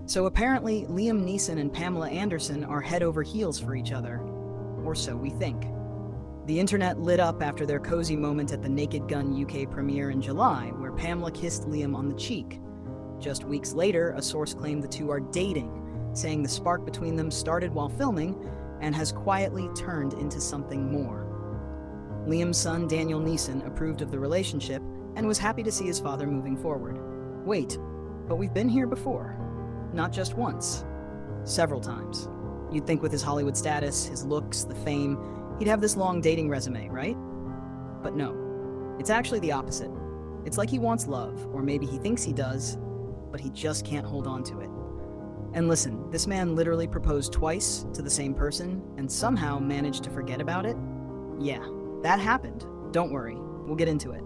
So apparently, Liam Neeson and Pamela Anderson are head over heels for each other. Or so we think. The internet lit up after their cozy moment at the Naked Gun UK premiere in July, where Pamela kissed Liam on the cheek. Just weeks later, a source claimed the two are dating, saying the spark between them started while filming and has quietly turned into something more. Liam's son, Daniel Neeson, approved of the relationship and was happy to see his father moving forward. Wait, but we've been here before. Not just once. Several times. You'd think with his Hollywood status, his looks, the fame, he'd have this long dating resume, right? But no. It's actually the opposite. It's like he wants love, or maybe he thinks he does, but he just can't hold on to it. And listen, this man literally proposed twice to the same person and somehow managed to forget about it? Yeah, that happened. Don't worry, we'll get into it.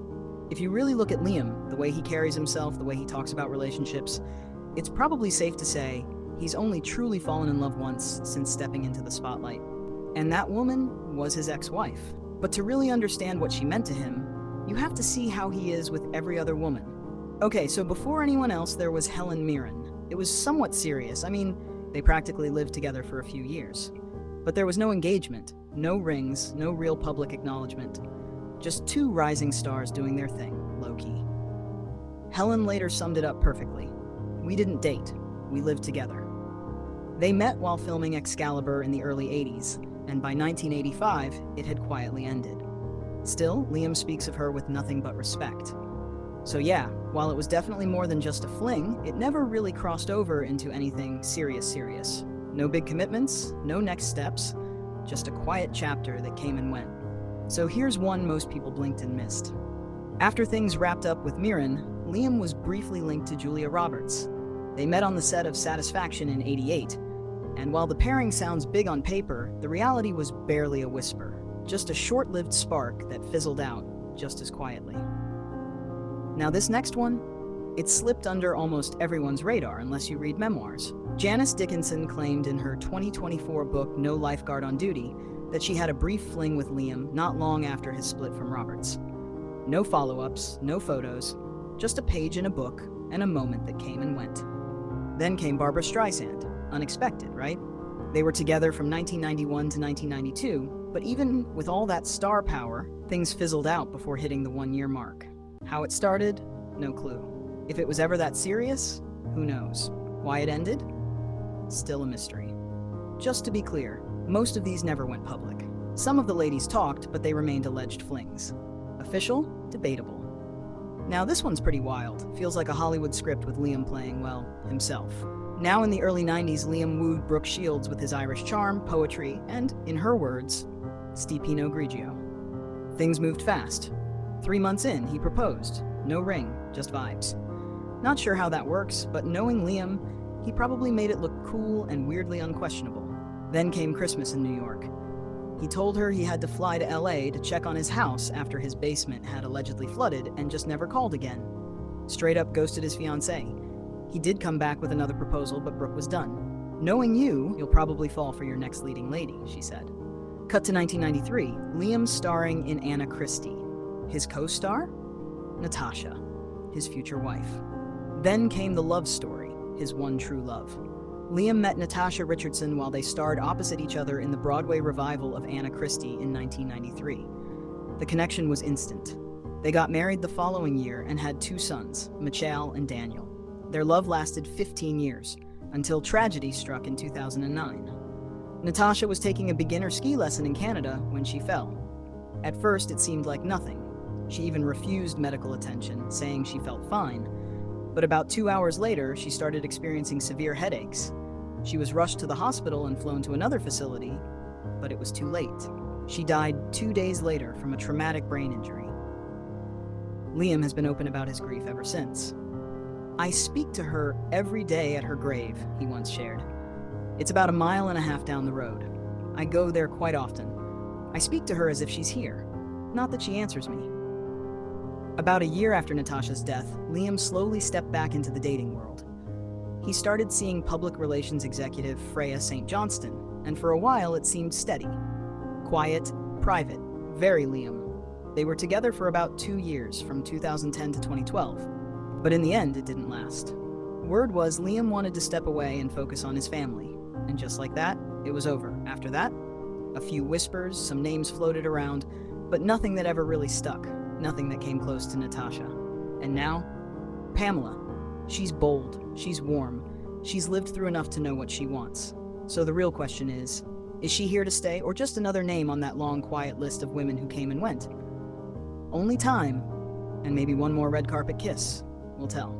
If you really look at Liam, the way he carries himself, the way he talks about relationships, it's probably safe to say he's only truly fallen in love once since stepping into the spotlight. And that woman was his ex-wife. But to really understand what she meant to him, you have to see how he is with every other woman. Okay, so before anyone else, there was Helen Mirren. It was somewhat serious. I mean, they practically lived together for a few years. But there was no engagement, no rings, no real public acknowledgement. Just two rising stars doing their thing, low-key. Helen later summed it up perfectly. We didn't date, we lived together. They met while filming Excalibur in the early 80s, and by 1985, it had quietly ended. Still, Liam speaks of her with nothing but respect. So yeah, while it was definitely more than just a fling, it never really crossed over into anything serious. No big commitments, no next steps, just a quiet chapter that came and went. So here's one most people blinked and missed. After things wrapped up with Mirren, Liam was briefly linked to Julia Roberts. They met on the set of Satisfaction in '88, and while the pairing sounds big on paper, the reality was barely a whisper, just a short-lived spark that fizzled out just as quietly. Now this next one, it slipped under almost everyone's radar unless you read memoirs. Janice Dickinson claimed in her 2024 book No Lifeguard on Duty that she had a brief fling with Liam not long after his split from Roberts. No follow-ups, no photos, just a page in a book and a moment that came and went. Then came Barbra Streisand. Unexpected, right? They were together from 1991 to 1992, but even with all that star power, things fizzled out before hitting the one-year mark. How it started? No clue. If it was ever that serious? Who knows? Why it ended? Still a mystery. Just to be clear, most of these never went public. Some of the ladies talked, but they remained alleged flings. Official? Debatable. Now this one's pretty wild. Feels like a Hollywood script with Liam playing, well, himself. Now in the early 90s, Liam wooed Brooke Shields with his Irish charm, poetry, and, in her words, sti Pinot Grigio. Things moved fast. 3 months in, he proposed. No ring, just vibes. Not sure how that works, but knowing Liam, he probably made it look cool and weirdly unquestionable. Then came Christmas in New York. He told her he had to fly to LA to check on his house after his basement had allegedly flooded and just never called again. Straight up ghosted his fiancée. He did come back with another proposal, but Brooke was done. Knowing you, you'll probably fall for your next leading lady, she said. Cut to 1993, Liam starring in Anna Christie. His co-star? Natasha, his future wife. Then came the love story, his one true love. Liam met Natasha Richardson while they starred opposite each other in the Broadway revival of Anna Christie in 1993. The connection was instant. They got married the following year and had 2 sons, Michelle and Daniel. Their love lasted 15 years, until tragedy struck in 2009. Natasha was taking a beginner ski lesson in Canada when she fell. At first, it seemed like nothing. She even refused medical attention, saying she felt fine. But about 2 hours later, she started experiencing severe headaches. She was rushed to the hospital and flown to another facility, but it was too late. She died 2 days later from a traumatic brain injury. Liam has been open about his grief ever since. I speak to her every day at her grave, he once shared. It's about 1.5 miles down the road. I go there quite often. I speak to her as if she's here, not that she answers me. About a year after Natasha's death, Liam slowly stepped back into the dating world. He started seeing public relations executive Freya St. Johnston, and for a while it seemed steady. Quiet, private, very Liam. They were together for about 2 years, from 2010 to 2012. But in the end, it didn't last. Word was Liam wanted to step away and focus on his family. And just like that, it was over. After that, a few whispers, some names floated around, but nothing that ever really stuck. Nothing that came close to Natasha. And now, Pamela. She's bold, she's warm, she's lived through enough to know what she wants. So the real question is she here to stay, or just another name on that long, quiet list of women who came and went? Only time, and maybe one more red carpet kiss, will tell.